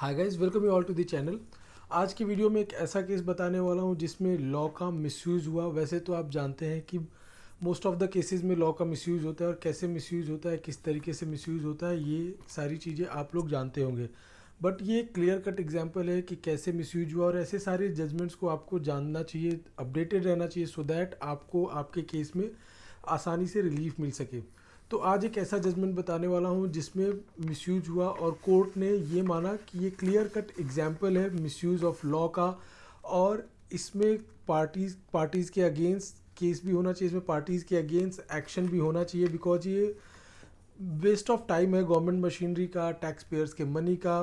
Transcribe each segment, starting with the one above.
Hi guys, welcome you all to the channel. आज की video में एक ऐसा केस बताने वाला हूँ जिसमें लॉ का मिसयूज़ हुआ। वैसे तो आप जानते हैं कि मोस्ट ऑफ द केसेस में लॉ का मिसयूज़ होता है, और कैसे मिसयूज़ होता है, किस तरीके से मिसयूज़ होता है, ये सारी चीज़ें आप लोग जानते होंगे। बट ये क्लियर कट एग्जांपल है कि कैसे मिसयूज हुआ, और ऐसे सारे जजमेंट्स को आपको जानना चाहिए, अपडेटेड रहना चाहिए, सो दैट आपको आपके केस में आसानी से रिलीफ मिल सके। तो आज एक ऐसा जजमेंट बताने वाला हूँ जिसमें मिसयूज हुआ और कोर्ट ने ये माना कि ये क्लियर कट एग्जाम्पल है मिसयूज ऑफ लॉ का, और इसमें पार्टीज़ के अगेंस्ट केस भी होना चाहिए, इसमें पार्टीज़ के अगेंस्ट एक्शन भी होना चाहिए, बिकॉज ये वेस्ट ऑफ टाइम है गवर्नमेंट मशीनरी का, टैक्स पेयर्स के मनी का।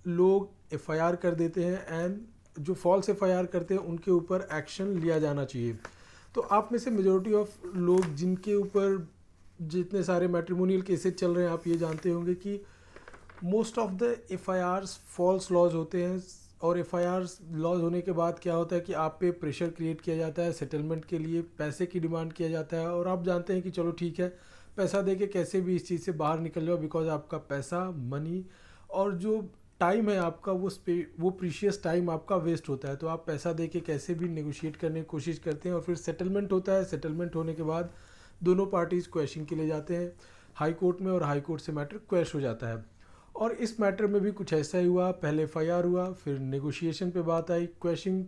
लोग एफआईआर कर देते हैं, एंड जो फॉल्स एफआईआर करते हैं उनके ऊपर एक्शन लिया जाना चाहिए। तो आप में से मेजोरिटी ऑफ लोग जिनके ऊपर जितने सारे मैट्रिमोनियल केसेस चल रहे हैं, आप ये जानते होंगे कि most of the FIRs false lodge होते हैं। और एफआईआर्स लॉज होने के बाद क्या होता है कि आप पे प्रेशर क्रिएट किया जाता है, सेटलमेंट के लिए पैसे की डिमांड किया जाता है, और आप जानते हैं कि चलो ठीक है, पैसा दे के कैसे भी इस चीज़ से बाहर निकल जाओ, बिकॉज आपका पैसा, मनी और जो टाइम है आपका, वो प्रीशियस टाइम आपका वेस्ट होता है। तो आप पैसा दे के कैसे भी नेगोशिएट करने की कोशिश करते हैं, और फिर सेटलमेंट होता है। सेटलमेंट होने के बाद दोनों पार्टीज़ क्वेश्चन के लिए जाते हैं हाई कोर्ट में, और हाई कोर्ट से मैटर क्वेश हो जाता है। और इस मैटर में भी कुछ ऐसा ही हुआ। पहले एफआईआर हुआ, फिर नेगोशिएशन पे बात आई, क्वेश्चन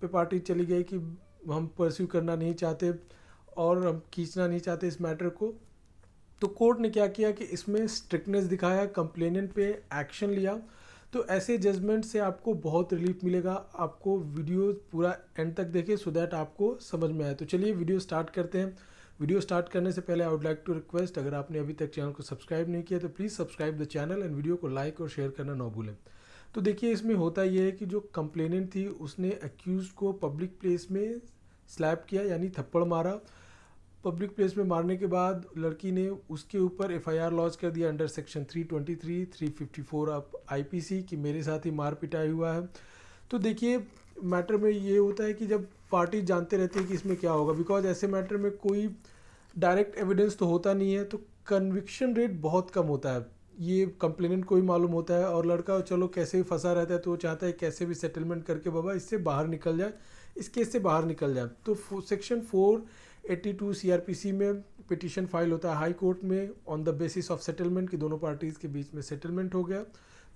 पे पार्टी चली गई कि हम परस्यू करना नहीं चाहते और हम खींचना नहीं चाहते इस मैटर को। तो कोर्ट ने क्या किया कि इसमें स्ट्रिक्टनेस दिखाया, कंप्लेनेंट पे एक्शन लिया। तो ऐसे जजमेंट से आपको बहुत रिलीफ मिलेगा। आपको वीडियो पूरा एंड तक देखें सो दैट आपको समझ में आए। तो चलिए वीडियो स्टार्ट करते हैं। वीडियो स्टार्ट करने से पहले I would like to request, अगर आपने अभी तक चैनल को सब्सक्राइब नहीं किया तो please subscribe the channel, and video को लाइक और शेयर करना ना भूलें। तो देखिए, इसमें होता ये है कि जो कंप्लेनेंट थी उसने अक्यूज को पब्लिक प्लेस में स्लैप किया, यानी थप्पड़ मारा। पब्लिक प्लेस में मारने के बाद लड़की ने उसके ऊपर एफआईआर लॉन्च कर दिया अंडर सेक्शन 323, 354 ऑफ आईपीसी कि मेरे साथ ही मार पिटाई हुआ है। तो देखिए, मैटर में ये होता है कि जब पार्टी जानते रहते हैं कि इसमें क्या होगा, बिकॉज ऐसे मैटर में कोई डायरेक्ट एविडेंस तो होता नहीं है, तो कन्विक्शन रेट बहुत कम होता है। ये कंप्लेनेंट को ही मालूम होता है, और लड़का चलो कैसे भी फंसा रहता है, तो वो चाहता है कैसे भी सेटलमेंट करके बाबा इससे बाहर निकल जाए, इस केस से बाहर निकल जाए। तो सेक्शन 482 सीआरपीसी में पिटीशन फाइल होता है हाई कोर्ट में on the basis of settlement कि दोनों पार्टीज़ के बीच में सेटलमेंट हो गया,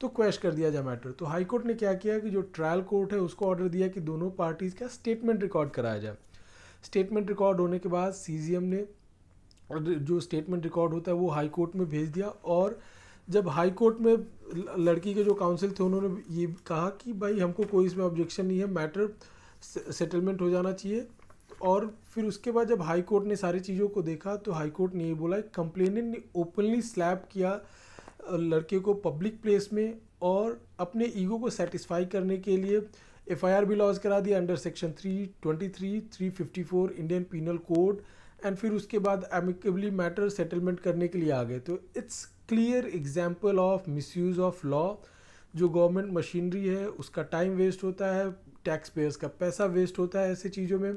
तो क्वेश कर दिया जाए मैटर। तो हाई कोर्ट ने क्या किया कि जो ट्रायल कोर्ट है उसको ऑर्डर दिया कि दोनों पार्टीज़ का स्टेटमेंट रिकॉर्ड कराया जाए। स्टेटमेंट रिकॉर्ड होने के बाद सीजीएम ने जो स्टेटमेंट रिकॉर्ड होता है वो हाई कोर्ट में भेज दिया। और जब हाई कोर्ट में लड़की के जो काउंसिल थे उन्होंने ये कहा कि भाई हमको कोई इसमें ऑब्जेक्शन नहीं है, मैटर सेटलमेंट हो जाना चाहिए। और फिर उसके बाद जब हाई कोर्ट ने सारी चीज़ों को देखा तो हाई कोर्ट ने ये बोला, कंप्लेनेंट ने ओपनली स्लैप किया लड़के को पब्लिक प्लेस में, और अपने ईगो को सेटिस्फाई करने के लिए एफआईआर भी लॉन्च करा दिया under section 323, 354 Indian Penal Code. And फिर उसके बाद एमिकेबली मैटर सेटलमेंट करने के लिए आ गए। तो it's clear example of misuse of law. जो गवर्नमेंट मशीनरी है उसका टाइम वेस्ट होता है, टैक्स पेयर्स का पैसा वेस्ट होता है ऐसी चीज़ों में,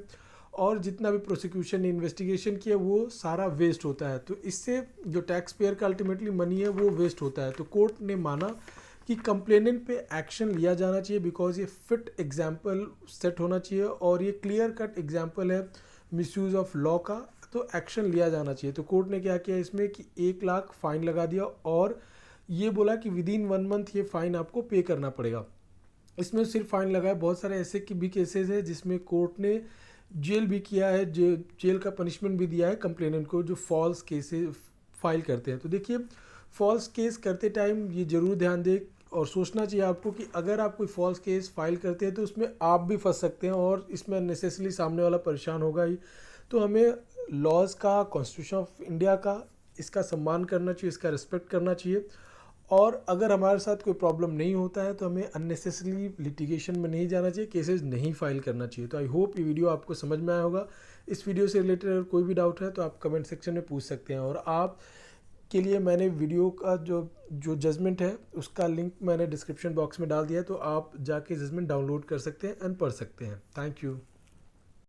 और जितना भी प्रोसिक्यूशन ने इन्वेस्टिगेशन किया वो सारा वेस्ट होता है। तो इससे जो टैक्स पेयर का अल्टीमेटली मनी है वो वेस्ट होता है। तो कोर्ट ने माना कि कंप्लेनेंट पे एक्शन लिया जाना चाहिए, बिकॉज ये फिट एग्जाम्पल सेट होना चाहिए, और ये क्लियर कट एग्जाम्पल है मिसयूज ऑफ लॉ का, तो एक्शन लिया जाना चाहिए। तो कोर्ट ने क्या किया इसमें कि 1 लाख फाइन लगा दिया, और ये बोला कि विद इन 1 मंथ ये फ़ाइन आपको पे करना पड़ेगा। इसमें सिर्फ फाइन लगाया, बहुत सारे ऐसे भी केसेस हैं जिसमें कोर्ट ने जेल भी किया है, जेल का पनिशमेंट भी दिया है कंप्लेनेंट को जो फॉल्स केसेस फाइल करते हैं। तो देखिए, फॉल्स केस करते टाइम ये ज़रूर ध्यान दें और सोचना चाहिए आपको कि अगर आप कोई फॉल्स केस फाइल करते हैं तो उसमें आप भी फंस सकते हैं, और इसमें नेसेसरली सामने वाला परेशान होगा ही। तो हमें लॉज का, कॉन्स्टिट्यूशन ऑफ इंडिया का, इसका सम्मान करना चाहिए, इसका रिस्पेक्ट करना चाहिए। और अगर हमारे साथ कोई प्रॉब्लम नहीं होता है तो हमें अननेसेसरली लिटिगेशन में नहीं जाना चाहिए, केसेस नहीं फाइल करना चाहिए। तो आई होप ये वीडियो आपको समझ में आया होगा। इस वीडियो से रिलेटेड अगर कोई भी डाउट है तो आप कमेंट सेक्शन में पूछ सकते हैं, और आप के लिए मैंने वीडियो का जो जजमेंट है उसका लिंक मैंने डिस्क्रिप्शन बॉक्स में डाल दिया है, तो आप जाके जजमेंट डाउनलोड कर सकते हैं एंड पढ़ सकते हैं। Thank you.